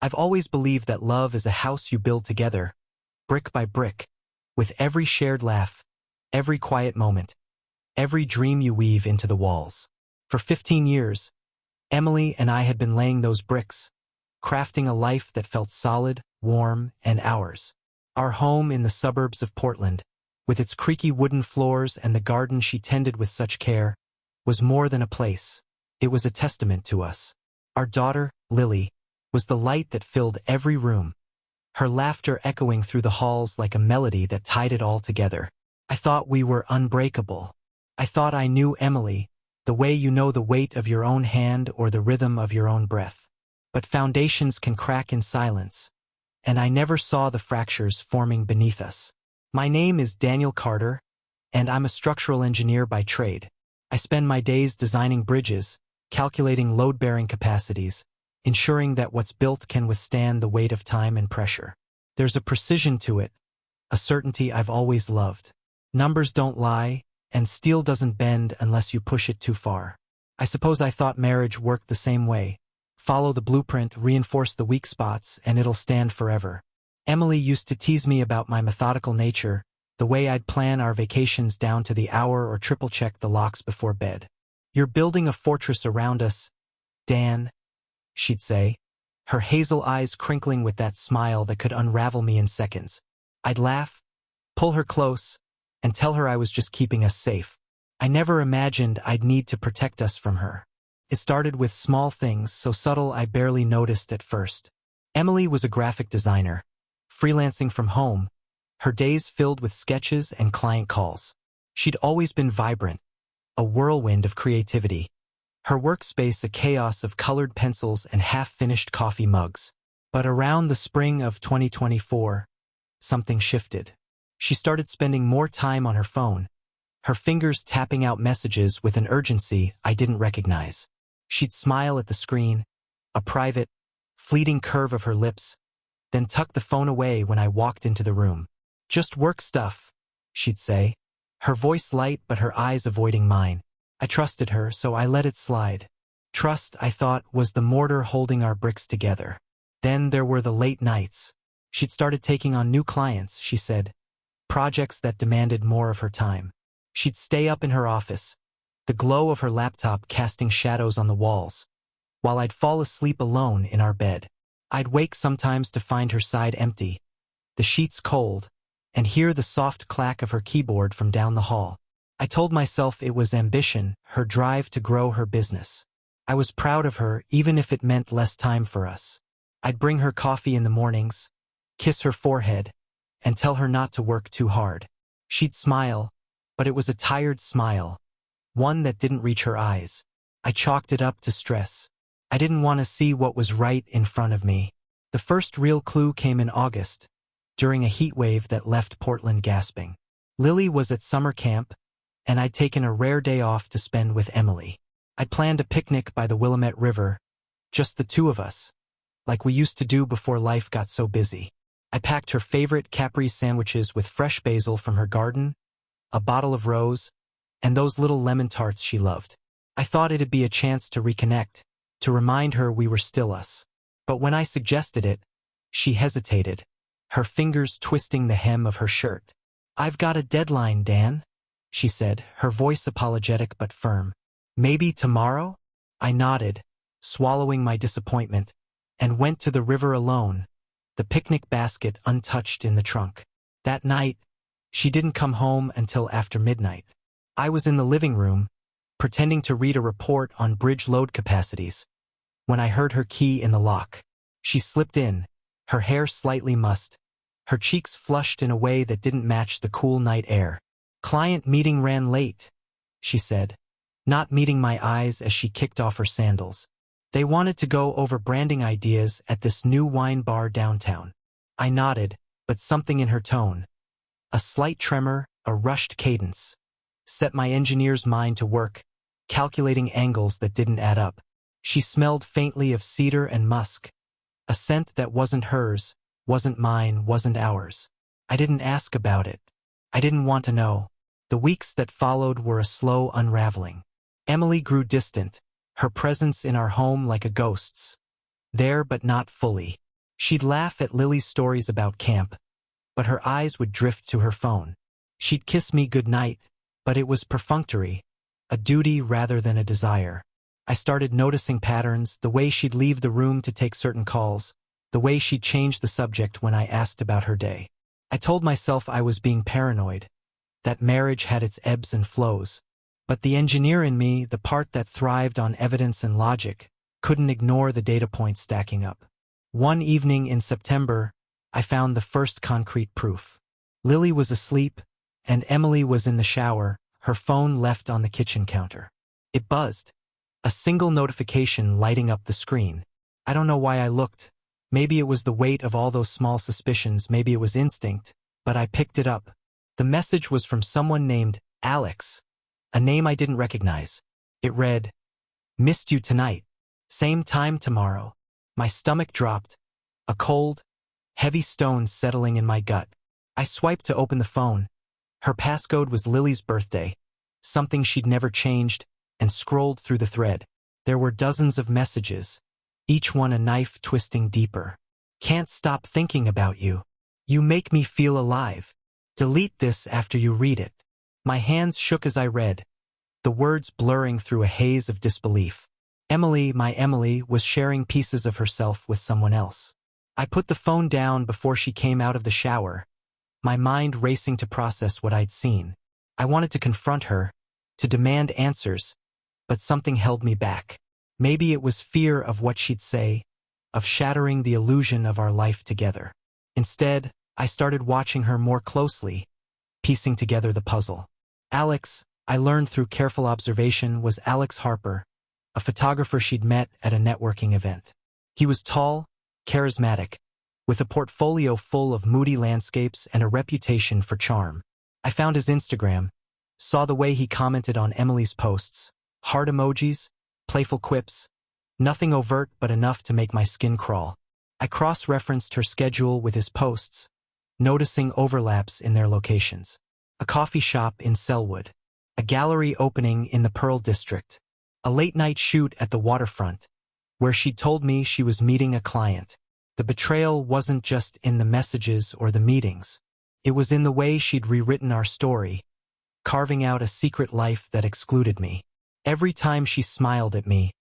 I've always believed that love is a house you build together, brick by brick, with every shared laugh, every quiet moment, every dream you weave into the walls. For 15 years, Emily and I had been laying those bricks, crafting a life that felt solid, warm, and ours. Our home in the suburbs of Portland, with its creaky wooden floors and the garden she tended with such care, was more than a place. It was a testament to us. Our daughter, Lily, was the light that filled every room, her laughter echoing through the halls like a melody that tied it all together. I thought we were unbreakable. I thought I knew Emily, the way you know the weight of your own hand or the rhythm of your own breath. But foundations can crack in silence, and I never saw the fractures forming beneath us. My name is Daniel Carter, and I'm a structural engineer by trade. I spend my days designing bridges, calculating load-bearing capacities, ensuring that what's built can withstand the weight of time and pressure. There's a precision to it, a certainty I've always loved. Numbers don't lie, and steel doesn't bend unless you push it too far. I suppose I thought marriage worked the same way. Follow the blueprint, reinforce the weak spots, and it'll stand forever. Emily used to tease me about my methodical nature, the way I'd plan our vacations down to the hour or triple-check the locks before bed. "You're building a fortress around us, Dan," she'd say, her hazel eyes crinkling with that smile that could unravel me in seconds. I'd laugh, pull her close, and tell her I was just keeping us safe. I never imagined I'd need to protect us from her. It started with small things so subtle I barely noticed at first. Emily was a graphic designer, freelancing from home, her days filled with sketches and client calls. She'd always been vibrant, a whirlwind of creativity. Her workspace a chaos of colored pencils and half-finished coffee mugs. But around the spring of 2024, something shifted. She started spending more time on her phone, her fingers tapping out messages with an urgency I didn't recognize. She'd smile at the screen, a private, fleeting curve of her lips, then tuck the phone away when I walked into the room. "Just work stuff," she'd say, her voice light but her eyes avoiding mine. I trusted her, so I let it slide. Trust, I thought, was the mortar holding our bricks together. Then there were the late nights. She'd started taking on new clients, she said, projects that demanded more of her time. She'd stay up in her office, the glow of her laptop casting shadows on the walls, while I'd fall asleep alone in our bed. I'd wake sometimes to find her side empty, the sheets cold, and hear the soft clack of her keyboard from down the hall. I told myself it was ambition, her drive to grow her business. I was proud of her, even if it meant less time for us. I'd bring her coffee in the mornings, kiss her forehead, and tell her not to work too hard. She'd smile, but it was a tired smile, one that didn't reach her eyes. I chalked it up to stress. I didn't want to see what was right in front of me. The first real clue came in August, during a heat wave that left Portland gasping. Lily was at summer camp, and I'd taken a rare day off to spend with Emily. I'd planned a picnic by the Willamette River, just the two of us, like we used to do before life got so busy. I packed her favorite Caprese sandwiches with fresh basil from her garden, a bottle of rose, and those little lemon tarts she loved. I thought it'd be a chance to reconnect, to remind her we were still us. But when I suggested it, she hesitated, her fingers twisting the hem of her shirt. "I've got a deadline, Dan," she said, her voice apologetic but firm. "Maybe tomorrow?" I nodded, swallowing my disappointment, and went to the river alone, the picnic basket untouched in the trunk. That night, she didn't come home until after midnight. I was in the living room, pretending to read a report on bridge load capacities, when I heard her key in the lock. She slipped in, her hair slightly mussed, her cheeks flushed in a way that didn't match the cool night air. "Client meeting ran late," she said, not meeting my eyes as she kicked off her sandals. "They wanted to go over branding ideas at this new wine bar downtown." I nodded, but something in her tone, a slight tremor, a rushed cadence, set my engineer's mind to work, calculating angles that didn't add up. She smelled faintly of cedar and musk, a scent that wasn't hers, wasn't mine, wasn't ours. I didn't ask about it. I didn't want to know. The weeks that followed were a slow unraveling. Emily grew distant, her presence in our home like a ghost's. There but not fully. She'd laugh at Lily's stories about camp, but her eyes would drift to her phone. She'd kiss me goodnight, but it was perfunctory, a duty rather than a desire. I started noticing patterns, the way she'd leave the room to take certain calls, the way she'd change the subject when I asked about her day. I told myself I was being paranoid, that marriage had its ebbs and flows. But the engineer in me, the part that thrived on evidence and logic, couldn't ignore the data points stacking up. One evening in September, I found the first concrete proof. Lily was asleep, and Emily was in the shower, her phone left on the kitchen counter. It buzzed, a single notification lighting up the screen. I don't know why I looked. Maybe it was the weight of all those small suspicions, maybe it was instinct, but I picked it up. The message was from someone named Alex, a name I didn't recognize. It read, "Missed you tonight. Same time tomorrow." My stomach dropped, a cold, heavy stone settling in my gut. I swiped to open the phone. Her passcode was Lily's birthday, something she'd never changed, and scrolled through the thread. There were dozens of messages, each one a knife twisting deeper. "Can't stop thinking about you. You make me feel alive. Delete this after you read it." My hands shook as I read, the words blurring through a haze of disbelief. Emily, my Emily, was sharing pieces of herself with someone else. I put the phone down before she came out of the shower, my mind racing to process what I'd seen. I wanted to confront her, to demand answers, but something held me back. Maybe it was fear of what she'd say, of shattering the illusion of our life together. Instead, I started watching her more closely, piecing together the puzzle. Alex, I learned through careful observation, was Alex Harper, a photographer she'd met at a networking event. He was tall, charismatic, with a portfolio full of moody landscapes and a reputation for charm. I found his Instagram, saw the way he commented on Emily's posts, heart emojis, playful quips, nothing overt but enough to make my skin crawl. I cross-referenced her schedule with his posts, noticing overlaps in their locations. A coffee shop in Selwood, a gallery opening in the Pearl District, a late-night shoot at the waterfront, where she'd told me she was meeting a client. The betrayal wasn't just in the messages or the meetings. It was in the way she'd rewritten our story, carving out a secret life that excluded me. Every time she smiled at me,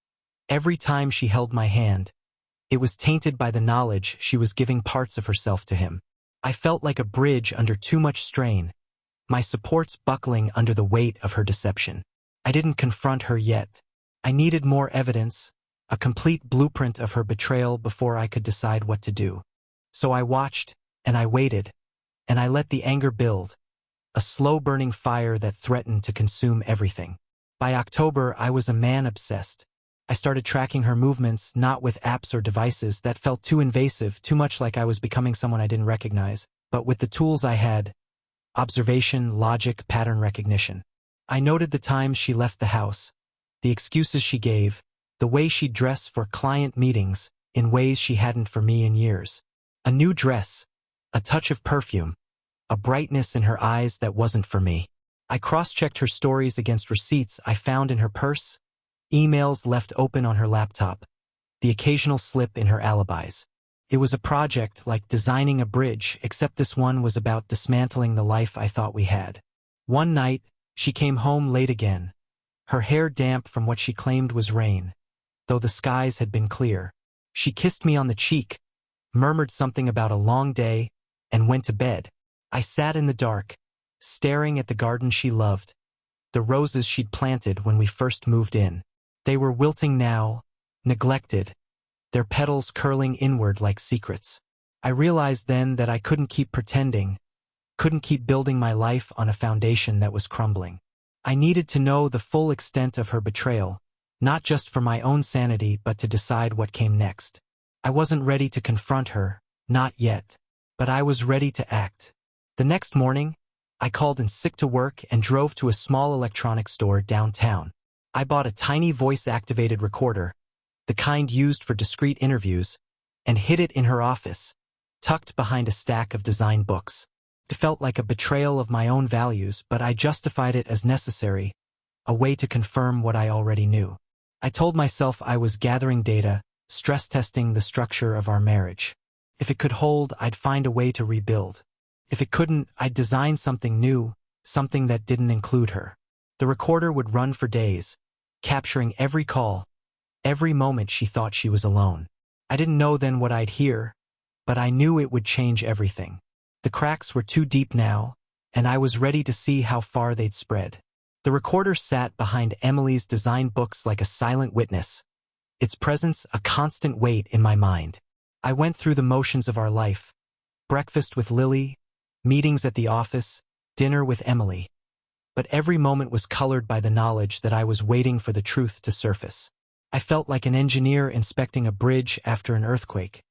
every time she held my hand, it was tainted by the knowledge she was giving parts of herself to him. I felt like a bridge under too much strain, my supports buckling under the weight of her deception. I didn't confront her yet. I needed more evidence, a complete blueprint of her betrayal before I could decide what to do. So I watched, and I waited, and I let the anger build, a slow-burning fire that threatened to consume everything. By October, I was a man obsessed. I started tracking her movements, not with apps or devices that felt too invasive, too much like I was becoming someone I didn't recognize, but with the tools I had: observation, logic, pattern recognition. I noted the times she left the house, the excuses she gave, the way she'd dress for client meetings in ways she hadn't for me in years. A new dress, a touch of perfume, a brightness in her eyes that wasn't for me. I cross-checked her stories against receipts I found in her purse, emails left open on her laptop, the occasional slip in her alibis. It was a project like designing a bridge, except this one was about dismantling the life I thought we had. One night, she came home late again, her hair damp from what she claimed was rain, though the skies had been clear. She kissed me on the cheek, murmured something about a long day, and went to bed. I sat in the dark, staring at the garden she loved, the roses she'd planted when we first moved in. They were wilting now, neglected, their petals curling inward like secrets. I realized then that I couldn't keep pretending, couldn't keep building my life on a foundation that was crumbling. I needed to know the full extent of her betrayal, not just for my own sanity but to decide what came next. I wasn't ready to confront her, not yet, but I was ready to act. The next morning, I called in sick to work and drove to a small electronics store downtown. I bought a tiny voice-activated recorder, the kind used for discreet interviews, and hid it in her office, tucked behind a stack of design books. It felt like a betrayal of my own values, but I justified it as necessary, a way to confirm what I already knew. I told myself I was gathering data, stress-testing the structure of our marriage. If it could hold, I'd find a way to rebuild. If it couldn't, I'd design something new, something that didn't include her. The recorder would run for days, capturing every call, every moment she thought she was alone. I didn't know then what I'd hear, but I knew it would change everything. The cracks were too deep now, and I was ready to see how far they'd spread. The recorder sat behind Emily's design books like a silent witness, its presence a constant weight in my mind. I went through the motions of our life: breakfast with Lily, meetings at the office, dinner with Emily. But every moment was colored by the knowledge that I was waiting for the truth to surface. I felt like an engineer inspecting a bridge after an earthquake,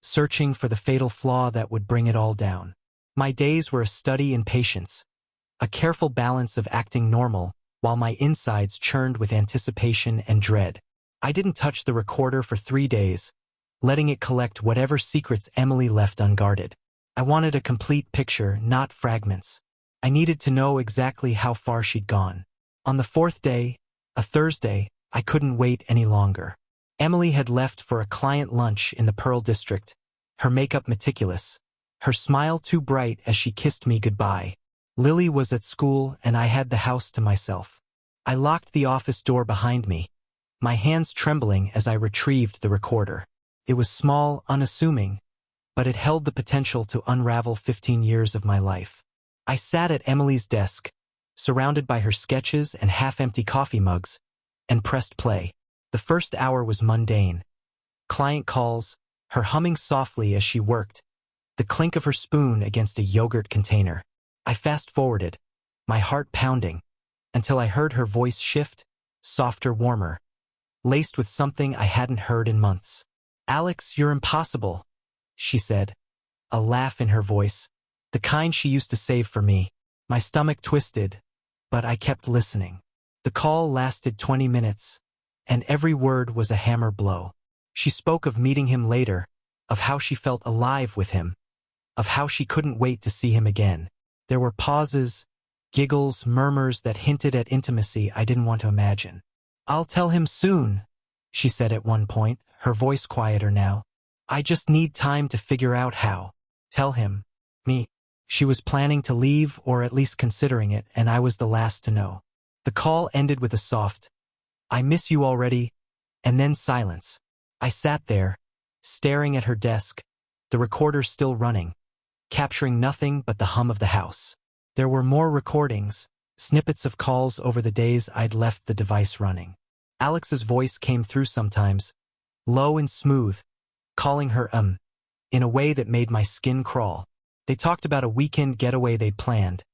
searching for the fatal flaw that would bring it all down. My days were a study in patience, a careful balance of acting normal while my insides churned with anticipation and dread. I didn't touch the recorder for 3 days, letting it collect whatever secrets Emily left unguarded. I wanted a complete picture, not fragments. I needed to know exactly how far she'd gone. On the 4th day, a Thursday, I couldn't wait any longer. Emily had left for a client lunch in the Pearl District, her makeup meticulous, her smile too bright as she kissed me goodbye. Lily was at school and I had the house to myself. I locked the office door behind me, my hands trembling as I retrieved the recorder. It was small, unassuming, but it held the potential to unravel 15 years of my life. I sat at Emily's desk, surrounded by her sketches and half-empty coffee mugs, and pressed play. The first hour was mundane. Client calls, her humming softly as she worked, the clink of her spoon against a yogurt container. I fast-forwarded, my heart pounding, until I heard her voice shift, softer, warmer, laced with something I hadn't heard in months. "Alex, you're impossible," she said, a laugh in her voice, the kind she used to save for me. My stomach twisted, but I kept listening. The call lasted 20 minutes, and every word was a hammer blow. She spoke of meeting him later, of how she felt alive with him, of how she couldn't wait to see him again. There were pauses, giggles, murmurs that hinted at intimacy I didn't want to imagine. "I'll tell him soon," she said at one point, her voice quieter now. "I just need time to figure out how." Tell him. Me. She was planning to leave, or at least considering it, and I was the last to know. The call ended with a soft, "I miss you already," and then silence. I sat there, staring at her desk, the recorder still running, capturing nothing but the hum of the house. There were more recordings, snippets of calls over the days I'd left the device running. Alex's voice came through sometimes, low and smooth, calling her in a way that made my skin crawl. They talked about a weekend getaway they'd planned,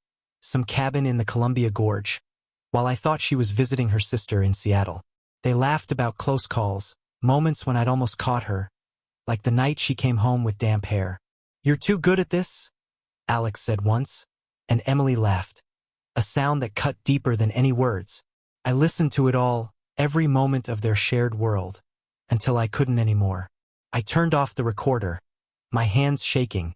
some cabin in the Columbia Gorge, while I thought she was visiting her sister in Seattle. They laughed about close calls, moments when I'd almost caught her, like the night she came home with damp hair. "You're too good at this," Alex said once, and Emily laughed, a sound that cut deeper than any words. I listened to it all, every moment of their shared world, until I couldn't anymore. I turned off the recorder, my hands shaking,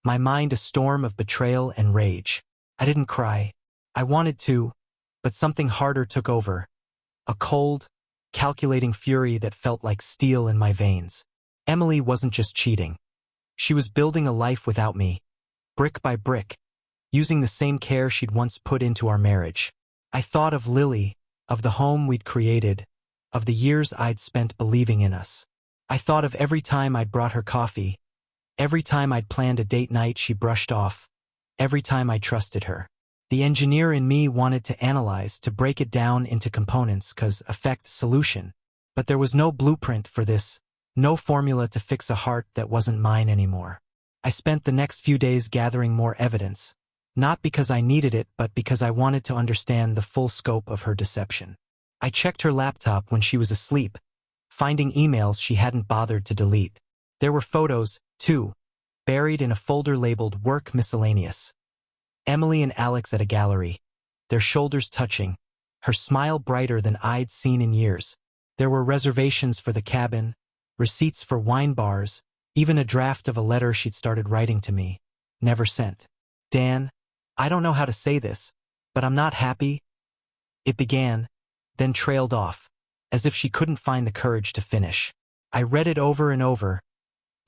my mind a storm of betrayal and rage. I didn't cry. I wanted to, but something harder took over, a cold, calculating fury that felt like steel in my veins. Emily wasn't just cheating. She was building a life without me, brick by brick, using the same care she'd once put into our marriage. I thought of Lily, of the home we'd created, of the years I'd spent believing in us. I thought of every time I'd brought her coffee, every time I'd planned a date night she brushed off, every time I trusted her. The engineer in me wanted to analyze, to break it down into components, cause effect, solution. But there was no blueprint for this, no formula to fix a heart that wasn't mine anymore. I spent the next few days gathering more evidence, not because I needed it, but because I wanted to understand the full scope of her deception. I checked her laptop when she was asleep, finding emails she hadn't bothered to delete. There were photos, too, buried in a folder labeled Work Miscellaneous. Emily and Alex at a gallery, their shoulders touching, her smile brighter than I'd seen in years. There were reservations for the cabin, receipts for wine bars, even a draft of a letter she'd started writing to me, never sent. "Dan, I don't know how to say this, but I'm not happy," it began, then trailed off, as if she couldn't find the courage to finish. I read it over and over,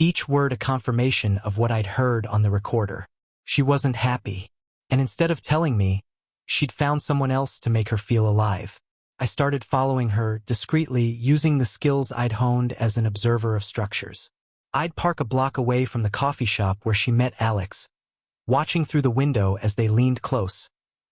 each word a confirmation of what I'd heard on the recorder. She wasn't happy, and instead of telling me, she'd found someone else to make her feel alive. I started following her, discreetly, using the skills I'd honed as an observer of structures. I'd park a block away from the coffee shop where she met Alex, watching through the window as they leaned close,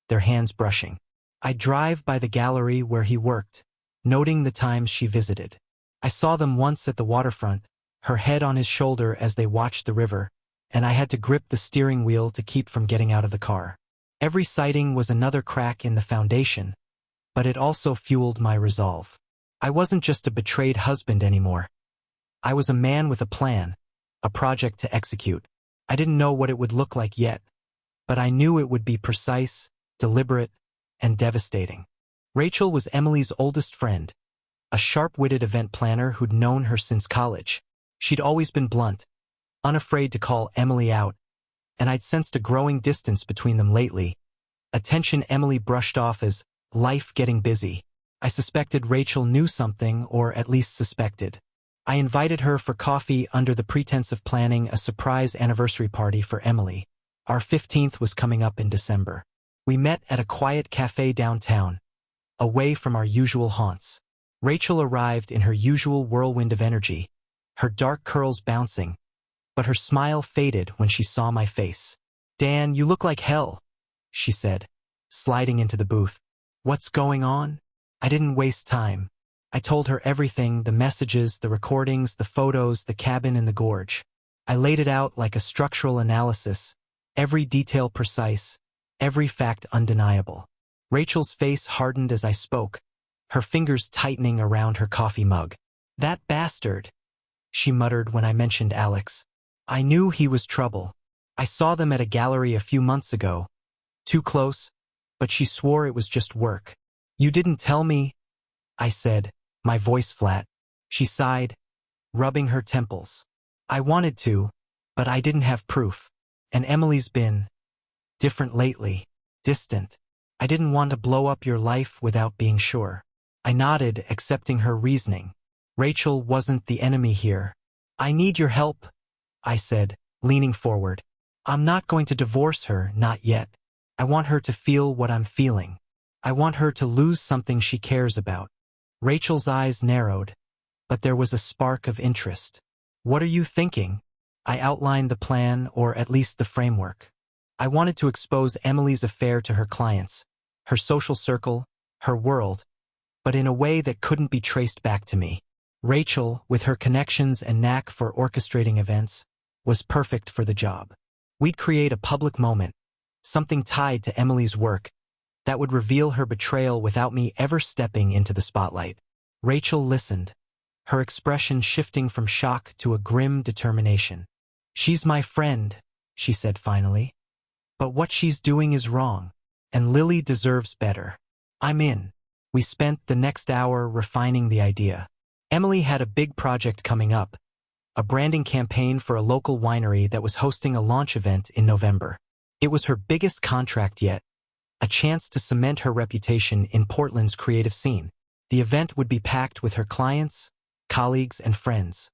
their hands brushing. I'd drive by the gallery where he worked, noting the times she visited. I saw them once at the waterfront, her head on his shoulder as they watched the river, and I had to grip the steering wheel to keep from getting out of the car. Every sighting was another crack in the foundation, but it also fueled my resolve. I wasn't just a betrayed husband anymore. I was a man with a plan, a project to execute. I didn't know what it would look like yet, but I knew it would be precise, deliberate, and devastating. Rachel was Emily's oldest friend, a sharp-witted event planner who'd known her since college. She'd always been blunt, unafraid to call Emily out, and I'd sensed a growing distance between them lately, a tension Emily brushed off as life getting busy. I suspected Rachel knew something, or at least suspected. I invited her for coffee under the pretense of planning a surprise anniversary party for Emily. Our 15th was coming up in December. We met at a quiet cafe downtown, away from our usual haunts. Rachel arrived in her usual whirlwind of energy, her dark curls bouncing, but her smile faded when she saw my face. "Dan, you look like hell," she said, sliding into the booth. "What's going on?" I didn't waste time. I told her everything, the messages, the recordings, the photos, the cabin in the gorge. I laid it out like a structural analysis, every detail precise, every fact undeniable. Rachel's face hardened as I spoke, her fingers tightening around her coffee mug. "That bastard," she muttered when I mentioned Alex. I knew he was trouble. I saw them at a gallery a few months ago. Too close, but she swore it was just work. "You didn't tell me," I said, my voice flat. She sighed, rubbing her temples. "I wanted to, but I didn't have proof. And Emily's been different lately, distant. I didn't want to blow up your life without being sure." I nodded, accepting her reasoning. Rachel wasn't the enemy here. "I need your help," I said, leaning forward. "I'm not going to divorce her, not yet. I want her to feel what I'm feeling. I want her to lose something she cares about." Rachel's eyes narrowed, but there was a spark of interest. "What are you thinking?" I outlined the plan, or at least the framework. I wanted to expose Emily's affair to her clients, her social circle, her world, but in a way that couldn't be traced back to me. Rachel, with her connections and knack for orchestrating events, was perfect for the job. We'd create a public moment, something tied to Emily's work, that would reveal her betrayal without me ever stepping into the spotlight. Rachel listened, her expression shifting from shock to a grim determination. "She's my friend," she said finally. "But what she's doing is wrong, and Lily deserves better. I'm in." We spent the next hour refining the idea. Emily had a big project coming up, a branding campaign for a local winery that was hosting a launch event in November. It was her biggest contract yet, a chance to cement her reputation in Portland's creative scene. The event would be packed with her clients, colleagues, and friends.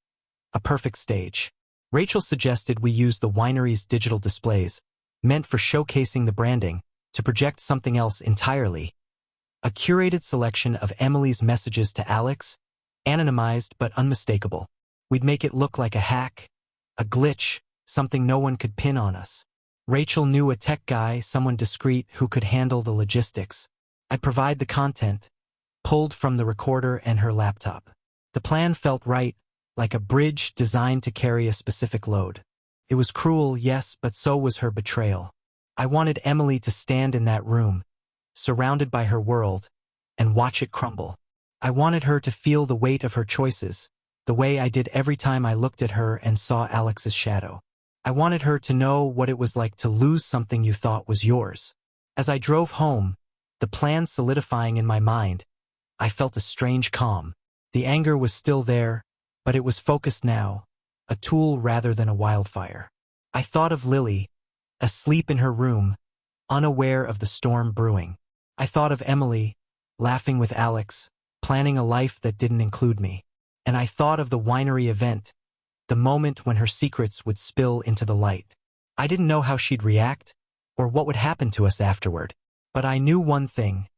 A perfect stage. Rachel suggested we use the winery's digital displays, meant for showcasing the branding, to project something else entirely. A curated selection of Emily's messages to Alex, anonymized but unmistakable. We'd make it look like a hack, a glitch, something no one could pin on us. Rachel knew a tech guy, someone discreet who could handle the logistics. I'd provide the content, pulled from the recorder and her laptop. The plan felt right, like a bridge designed to carry a specific load. It was cruel, yes, but so was her betrayal. I wanted Emily to stand in that room, surrounded by her world, and watch it crumble. I wanted her to feel the weight of her choices, the way I did every time I looked at her and saw Alex's shadow. I wanted her to know what it was like to lose something you thought was yours. As I drove home, the plan solidifying in my mind, I felt a strange calm. The anger was still there, but it was focused now, a tool rather than a wildfire. I thought of Lily, asleep in her room, unaware of the storm brewing. I thought of Emily, laughing with Alex, planning a life that didn't include me. And I thought of the winery event, the moment when her secrets would spill into the light. I didn't know how she'd react, or what would happen to us afterward. But I knew one thing.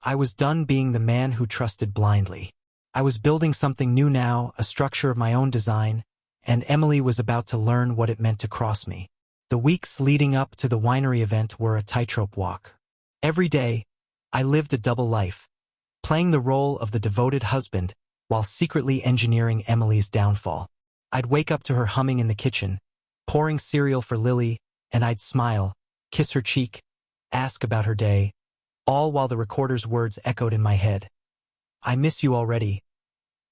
I was done being the man who trusted blindly. I was building something new now, a structure of my own design, and Emily was about to learn what it meant to cross me. The weeks leading up to the winery event were a tightrope walk. Every day, I lived a double life, playing the role of the devoted husband while secretly engineering Emily's downfall. I'd wake up to her humming in the kitchen, pouring cereal for Lily, and I'd smile, kiss her cheek, ask about her day, all while the recorder's words echoed in my head. "I miss you already."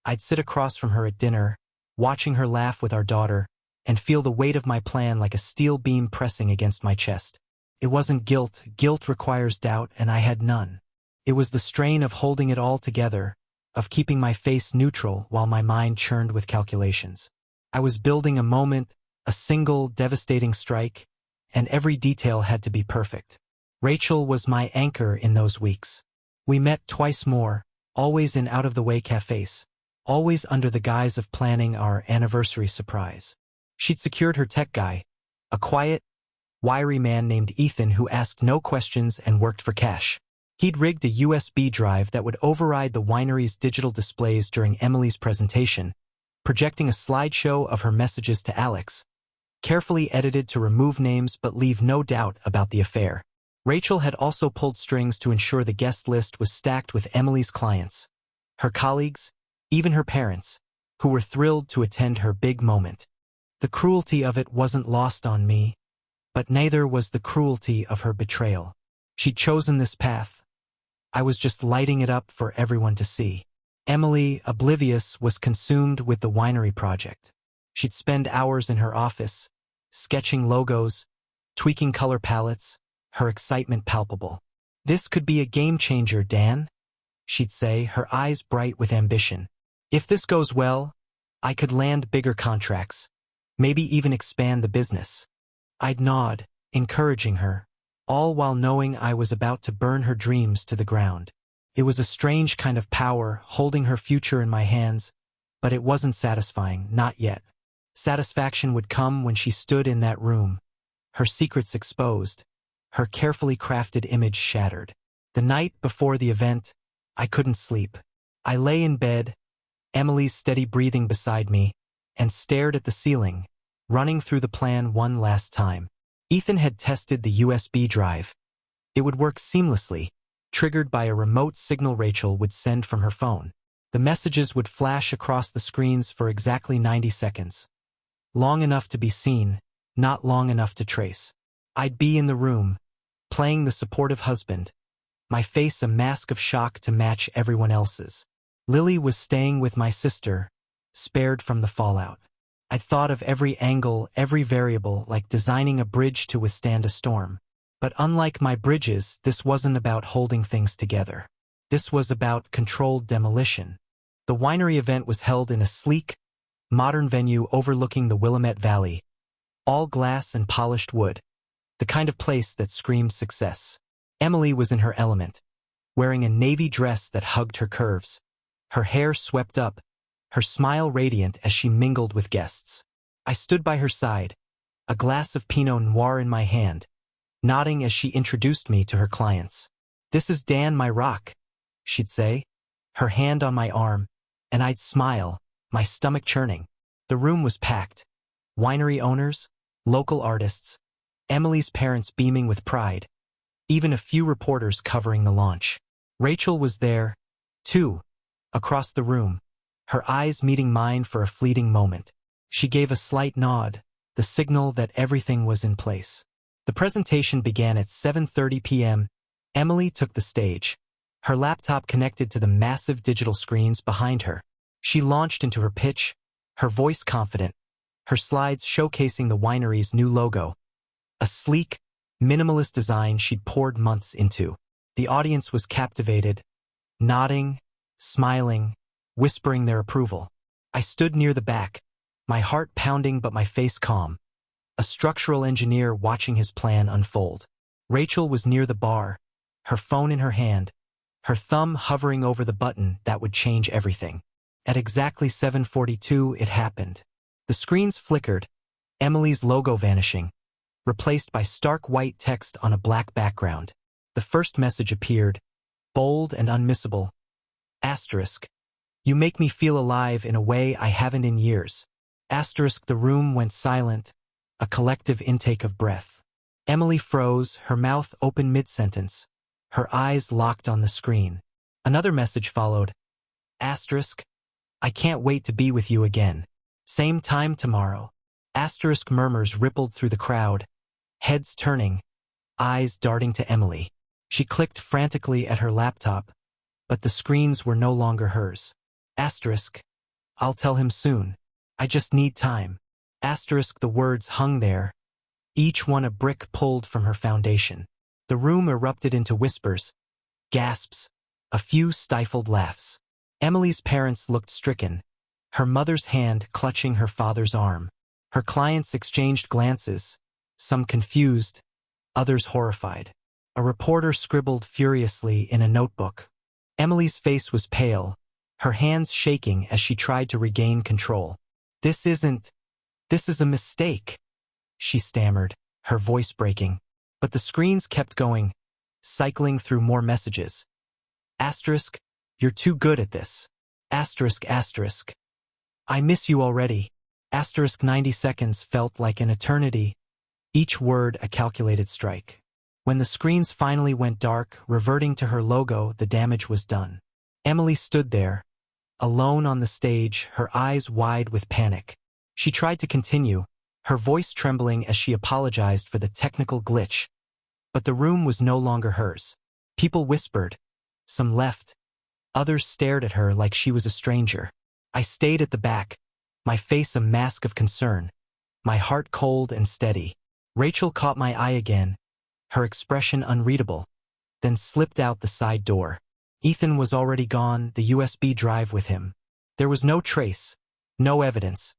I'd sit across from her at dinner, watching her laugh with our daughter, and feel the weight of my plan like a steel beam pressing against my chest. It wasn't guilt. Guilt requires doubt, and I had none. It was the strain of holding it all together, of keeping my face neutral while my mind churned with calculations. I was building a moment, a single devastating strike, and every detail had to be perfect. Rachel was my anchor in those weeks. We met twice more, always in out-of-the-way cafes, always under the guise of planning our anniversary surprise. She'd secured her tech guy, a quiet, wiry man named Ethan who asked no questions and worked for cash. He'd rigged a USB drive that would override the winery's digital displays during Emily's presentation, projecting a slideshow of her messages to Alex, carefully edited to remove names but leave no doubt about the affair. Rachel had also pulled strings to ensure the guest list was stacked with Emily's clients, her colleagues, even her parents, who were thrilled to attend her big moment. The cruelty of it wasn't lost on me, but neither was the cruelty of her betrayal. She'd chosen this path. I was just lighting it up for everyone to see. Emily, oblivious, was consumed with the winery project. She'd spend hours in her office, sketching logos, tweaking color palettes, her excitement palpable. "This could be a game changer, Dan," she'd say, her eyes bright with ambition. "If this goes well, I could land bigger contracts, maybe even expand the business." I'd nod, encouraging her, all while knowing I was about to burn her dreams to the ground. It was a strange kind of power, holding her future in my hands, but it wasn't satisfying, not yet. Satisfaction would come when she stood in that room, her secrets exposed, her carefully crafted image shattered. The night before the event, I couldn't sleep. I lay in bed, Emily's steady breathing beside me, and stared at the ceiling, running through the plan one last time. Ethan had tested the USB drive. It would work seamlessly, triggered by a remote signal Rachel would send from her phone. The messages would flash across the screens for exactly 90 seconds. Long enough to be seen, not long enough to trace. I'd be in the room, playing the supportive husband, my face a mask of shock to match everyone else's. Lily was staying with my sister, spared from the fallout. I'd thought of every angle, every variable, like designing a bridge to withstand a storm. But unlike my bridges, this wasn't about holding things together. This was about controlled demolition. The winery event was held in a sleek, modern venue overlooking the Willamette Valley, all glass and polished wood, the kind of place that screamed success. Emily was in her element, wearing a navy dress that hugged her curves, her hair swept up, her smile radiant as she mingled with guests. I stood by her side, a glass of Pinot Noir in my hand, nodding as she introduced me to her clients. "This is Dan, my rock," she'd say, her hand on my arm, and I'd smile, my stomach churning. The room was packed. Winery owners, local artists, Emily's parents beaming with pride, even a few reporters covering the launch. Rachel was there, too, across the room, her eyes meeting mine for a fleeting moment. She gave a slight nod, the signal that everything was in place. The presentation began at 7:30 p.m. Emily took the stage, her laptop connected to the massive digital screens behind her. She launched into her pitch, her voice confident, her slides showcasing the winery's new logo, a sleek, minimalist design she'd poured months into. The audience was captivated, nodding, smiling, whispering their approval. I stood near the back, my heart pounding but my face calm, a structural engineer watching his plan unfold. Rachel was near the bar, her phone in her hand, her thumb hovering over the button that would change everything. At exactly 7:42, it happened. The screens flickered, Emily's logo vanishing, replaced by stark white text on a black background. The first message appeared, bold and unmissable. Asterisk. You make me feel alive in a way I haven't in years. Asterisk. The room went silent, a collective intake of breath. Emily froze, her mouth open mid-sentence, her eyes locked on the screen. Another message followed. Asterisk. I can't wait to be with you again. Same time tomorrow. Asterisk. Murmurs rippled through the crowd, heads turning, eyes darting to Emily. She clicked frantically at her laptop, but the screens were no longer hers. Asterisk. I'll tell him soon. I just need time. Asterisk. The words hung there, each one a brick pulled from her foundation. The room erupted into whispers, gasps, a few stifled laughs. Emily's parents looked stricken, her mother's hand clutching her father's arm. Her clients exchanged glances, some confused, others horrified. A reporter scribbled furiously in a notebook. Emily's face was pale, her hands shaking as she tried to regain control. This is a mistake, she stammered, her voice breaking. But the screens kept going, cycling through more messages. Asterisk. You're too good at this. Asterisk. Asterisk. I miss you already. Asterisk. 90 seconds felt like an eternity, each word a calculated strike. When the screens finally went dark, reverting to her logo, the damage was done. Emily stood there, alone on the stage, her eyes wide with panic. She tried to continue, her voice trembling as she apologized for the technical glitch. But the room was no longer hers. People whispered. Some left. Others stared at her like she was a stranger. I stayed at the back, my face a mask of concern, my heart cold and steady. Rachel caught my eye again, her expression unreadable, then slipped out the side door. Ethan was already gone, the USB drive with him. There was no trace, no evidence,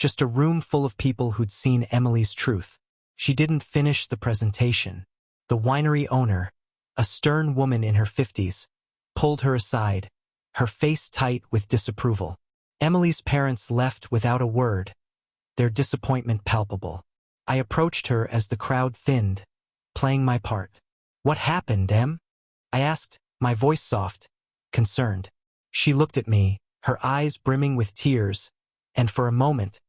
just a room full of people who'd seen Emily's truth. She didn't finish the presentation. The winery owner, a stern woman in her 50s, pulled her aside, her face tight with disapproval. Emily's parents left without a word, their disappointment palpable. I approached her as the crowd thinned, playing my part. What happened, Em? I asked, my voice soft, concerned. She looked at me, her eyes brimming with tears, and for a moment,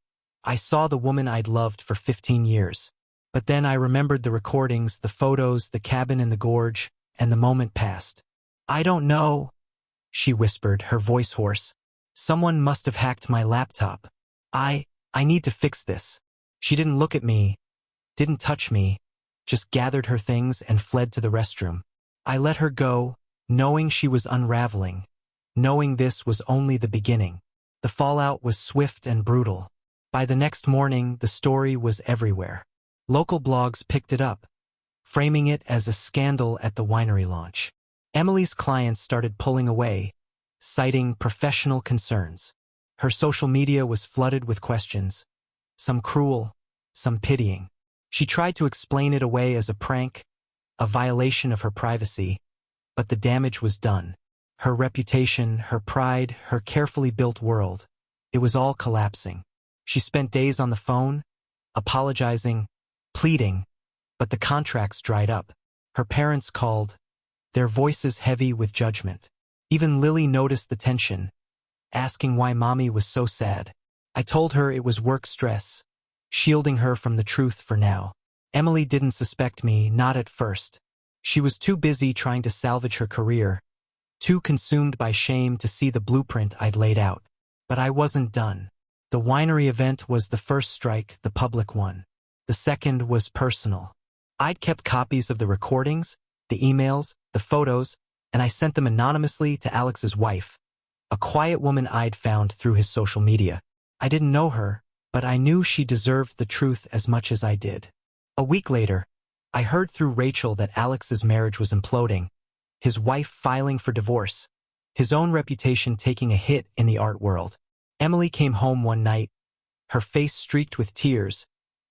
I saw the woman I'd loved for 15 years. But then I remembered the recordings, the photos, the cabin in the gorge, and the moment passed. I don't know, she whispered, her voice hoarse. Someone must have hacked my laptop. I need to fix this. She didn't look at me, didn't touch me, just gathered her things and fled to the restroom. I let her go, knowing she was unraveling, knowing this was only the beginning. The fallout was swift and brutal. By the next morning, the story was everywhere. Local blogs picked it up, framing it as a scandal at the winery launch. Emily's clients started pulling away, citing professional concerns. Her social media was flooded with questions, some cruel, some pitying. She tried to explain it away as a prank, a violation of her privacy, but the damage was done. Her reputation, her pride, her carefully built world, it was all collapsing. She spent days on the phone, apologizing, pleading, but the contracts dried up. Her parents called, their voices heavy with judgment. Even Lily noticed the tension, asking why Mommy was so sad. I told her it was work stress, shielding her from the truth for now. Emily didn't suspect me, not at first. She was too busy trying to salvage her career, too consumed by shame to see the blueprint I'd laid out. But I wasn't done. The winery event was the first strike, the public one. The second was personal. I'd kept copies of the recordings, the emails, the photos, and I sent them anonymously to Alex's wife, a quiet woman I'd found through his social media. I didn't know her, but I knew she deserved the truth as much as I did. A week later, I heard through Rachel that Alex's marriage was imploding, his wife filing for divorce, his own reputation taking a hit in the art world. Emily came home one night, her face streaked with tears,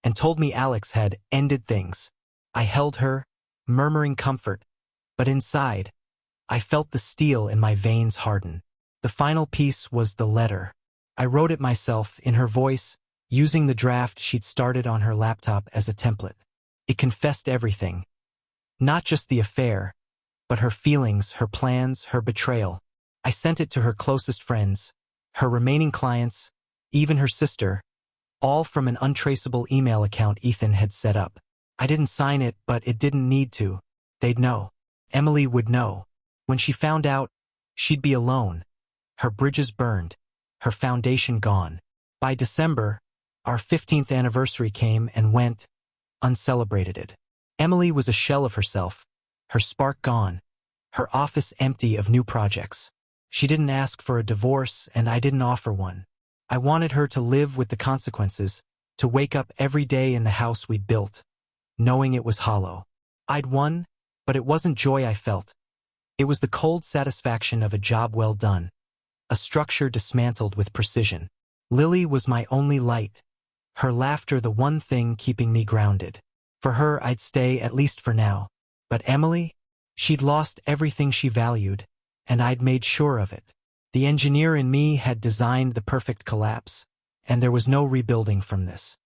and told me Alex had ended things. I held her, murmuring comfort, but inside, I felt the steel in my veins harden. The final piece was the letter. I wrote it myself, in her voice, using the draft she'd started on her laptop as a template. It confessed everything. Not just the affair, but her feelings, her plans, her betrayal. I sent it to her closest friends, her remaining clients, even her sister, all from an untraceable email account Ethan had set up. I didn't sign it, but it didn't need to. They'd know. Emily would know. When she found out, she'd be alone. Her bridges burned. Her foundation gone. By December, our 15th anniversary came and went, uncelebrated. Emily was a shell of herself, her spark gone, her office empty of new projects. She didn't ask for a divorce, and I didn't offer one. I wanted her to live with the consequences, to wake up every day in the house we'd built, knowing it was hollow. I'd won, but it wasn't joy I felt. It was the cold satisfaction of a job well done, a structure dismantled with precision. Lily was my only light, her laughter the one thing keeping me grounded. For her, I'd stay, at least for now. But Emily? She'd lost everything she valued, and I'd made sure of it. The engineer in me had designed the perfect collapse, and there was no rebuilding from this.